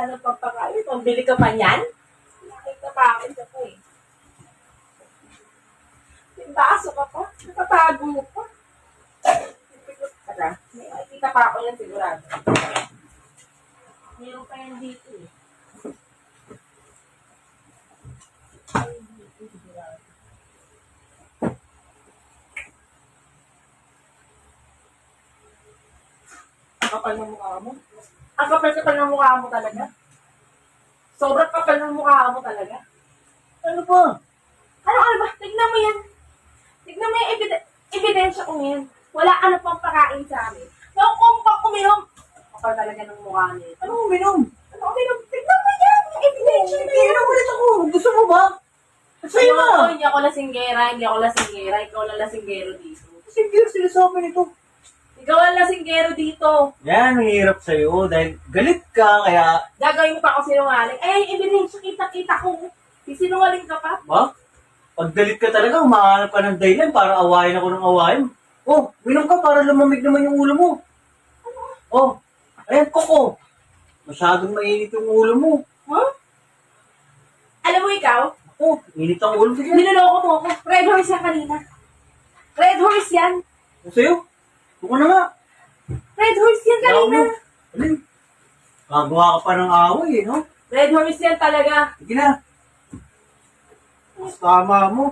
wala nang pagpakain. Pambili ka pa niyan? Nakita pa akin ka po eh. Pindaso ka pa? Nakatago pa? Tara, may makikita pa ako yan sigurado. Meron pa yan dito eh. Ang kapal ng mukha mo? Ang kapal ng mukha mo talaga? Sobrang kapal ng mukha mo talaga? Ano ba? Ano ba? Tignan mo yan. Tignan mo yung ebidensya kong yan. Wala ka na pang pakain sa amin. Naku, kung pa uminom. Kapal talaga ng mukha niya. Anong uminom? Ano uminom? Tignan mo yan. Yung ebidensya na yan. Inom ulit ako. Gusto mo ba? Sa'yo na. Ayoko, hindi ako lasinggera. Hindi ako lasinggera. Ikaw lang lasinggero dito. Kasi beer sila sa amin ito. Ikaw ang lasinggero dito. Yan, mahirap sa'yo. Dahil galit ka, kaya... Gagawin mo pa ako sinungaling. Ay, yung ebidensya, kita-kita ko. Sinungaling ka pa? Ba? Pag galit ka talaga, humahanap ka ng dahilan para awayin ako ng awayin. Oh, minom ka para lumamig naman yung ulo mo. Oh, ayan, koko. Masyadong mainit yung ulo mo. Huh? Alam mo ikaw? Oh, init ang ulo. Sige. Niloloko mo ako. Red horse yan kanina. Red horse yan. Ano sa'yo? Buko na nga. Red horse yan kanina. Alin? Gagawa ka pa ng away eh, no? Red horse yan talaga. Sige na. Mas tama mo.